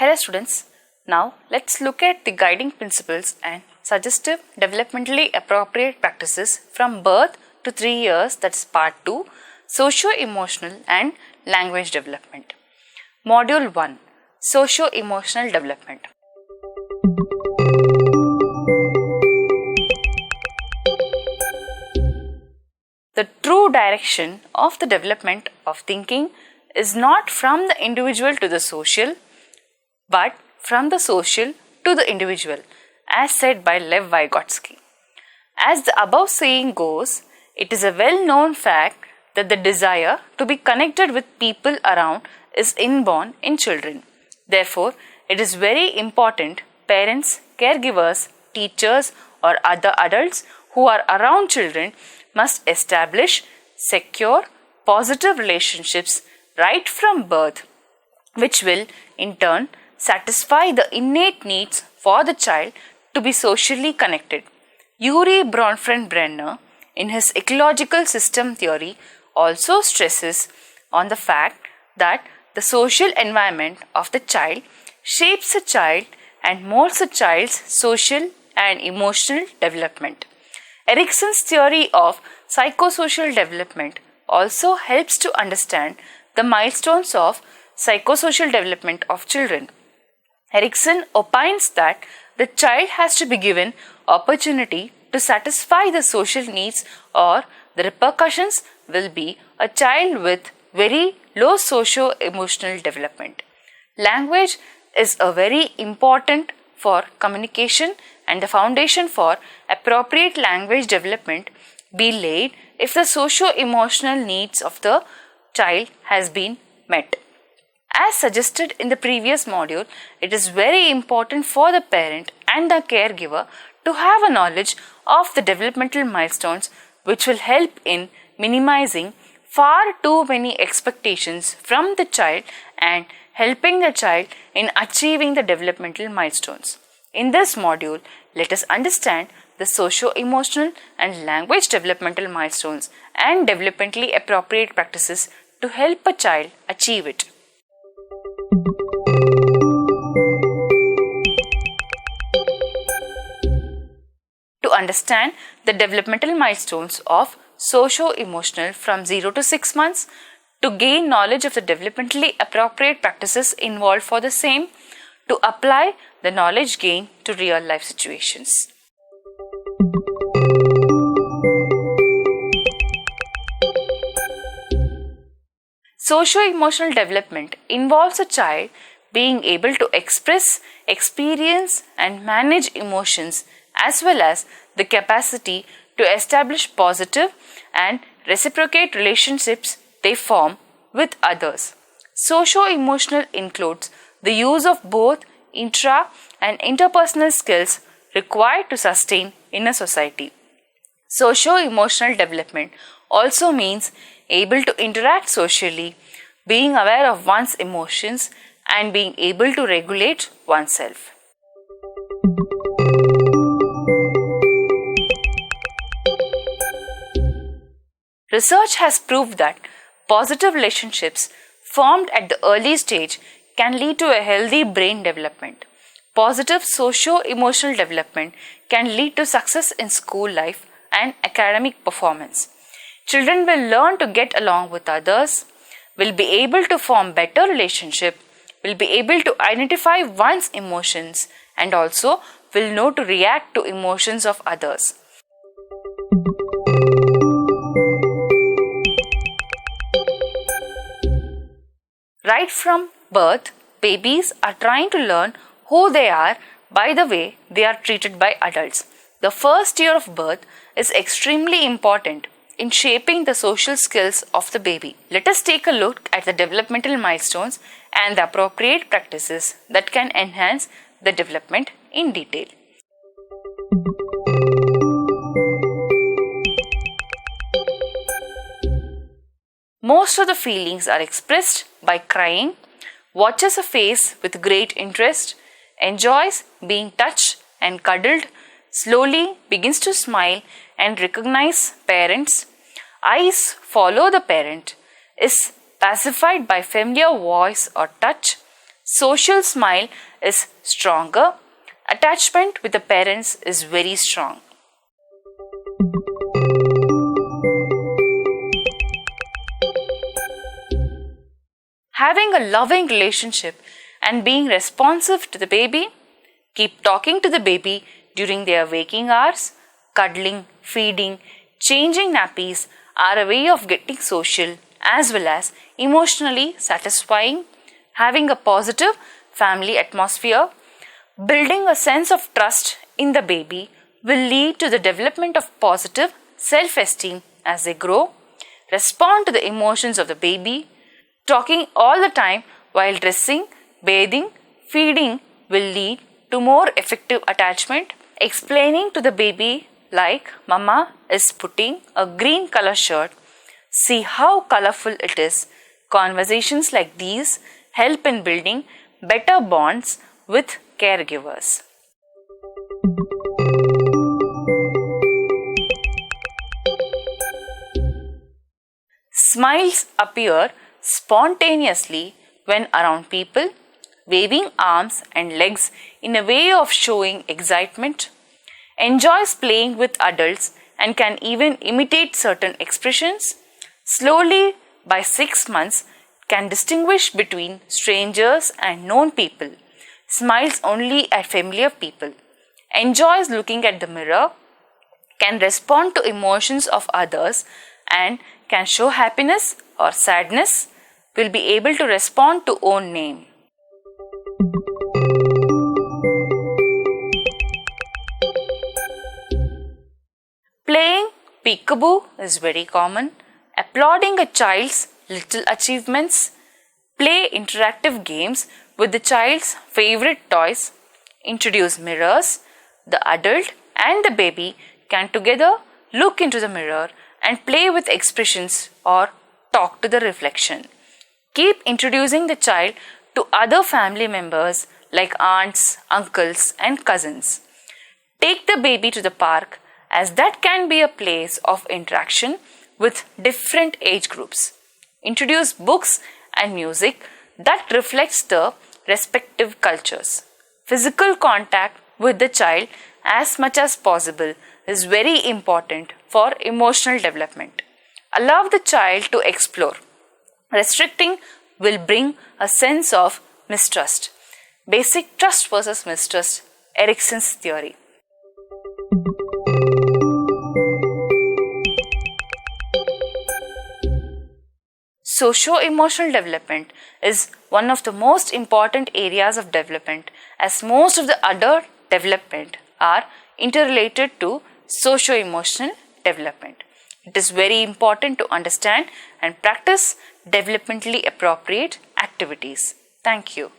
Hello students, now let's look at the guiding principles and suggestive developmentally appropriate practices from birth to 3 years, that's part 2, socio-emotional and language development. Module 1, socio-emotional development. The true direction of the development of thinking is not from the individual to the social, but from the social to the individual, as said by Lev Vygotsky. As the above saying goes, it is a well-known fact that the desire to be connected with people around is inborn in children. Therefore, it is very important parents, caregivers, teachers or other adults who are around children must establish secure, positive relationships right from birth, which will in turn satisfy the innate needs for the child to be socially connected. Yuri Bronfenbrenner, in his ecological system theory, also stresses on the fact that the social environment of the child shapes a child and molds a child's social and emotional development. Erikson's theory of psychosocial development also helps to understand the milestones of psychosocial development of children. Erikson opines that the child has to be given opportunity to satisfy the social needs, or the repercussions will be a child with very low socio-emotional development. Language is a very important for communication, and the foundation for appropriate language development be laid if the socio-emotional needs of the child has been met. As suggested in the previous module, it is very important for the parent and the caregiver to have a knowledge of the developmental milestones, which will help in minimizing far too many expectations from the child and helping the child in achieving the developmental milestones. In this module, let us understand the socio-emotional and language developmental milestones and developmentally appropriate practices to help a child achieve it. To understand the developmental milestones of socio-emotional from 0 to 6 months, to gain knowledge of the developmentally appropriate practices involved for the same, to apply the knowledge gained to real life situations. Socio-emotional development involves a child being able to express, experience and manage emotions, as well as the capacity to establish positive and reciprocate relationships they form with others. Socio-emotional includes the use of both intra and interpersonal skills required to sustain in a society. Socio-emotional development also means able to interact socially, being aware of one's emotions and being able to regulate oneself. Research has proved that positive relationships formed at the early stage can lead to a healthy brain development. Positive socio-emotional development can lead to success in school life and academic performance. Children will learn to get along with others, will be able to form better relationships, will be able to identify one's emotions, and also will know to react to emotions of others. Right from birth, babies are trying to learn who they are by the way they are treated by adults. The first year of birth is extremely important in shaping the social skills of the baby. Let us take a look at the developmental milestones and the appropriate practices that can enhance the development in detail. Most of the feelings are expressed by crying, watches a face with great interest, enjoys being touched and cuddled, slowly begins to smile and recognize parents, eyes follow the parent, is pacified by familiar voice or touch, Social smile is stronger. Attachment with the parents is very strong. Having a loving relationship and being responsive to the baby, keep talking to the baby during their waking hours, cuddling, feeding, changing nappies are a way of getting social as well as emotionally satisfying. Having a positive family atmosphere, building a sense of trust in the baby will lead to the development of positive self-esteem as they grow. Respond to the emotions of the baby. Talking all the time while dressing, bathing, feeding will lead to more effective attachment. Explaining to the baby like Mama is putting a green color shirt. See how colorful it is. Conversations like these help in building better bonds with caregivers. Smiles appear spontaneously when around people, waving arms and legs in a way of showing excitement, enjoys playing with adults and can even imitate certain expressions, slowly by 6 months can distinguish between strangers and known people, smiles only at familiar people, enjoys looking at the mirror, can respond to emotions of others and can show happiness or sadness, will be able to respond to own name. Playing peekaboo is very common. Applauding a child's little achievements. Play interactive games with the child's favorite toys. Introduce mirrors. The adult and the baby can together look into the mirror and play with expressions or talk to the reflection. Keep introducing the child to other family members like aunts, uncles, and cousins. Take the baby to the park as that can be a place of interaction with different age groups. Introduce books and music that reflects the respective cultures. Physical contact with the child as much as possible is very important for emotional development. Allow the child to explore. Restricting will bring a sense of mistrust. Basic trust versus mistrust, Erickson's theory. Socio-emotional development is one of the most important areas of development, as most of the other development are interrelated to socio-emotional development. It is very important to understand and practice developmentally appropriate activities. Thank you.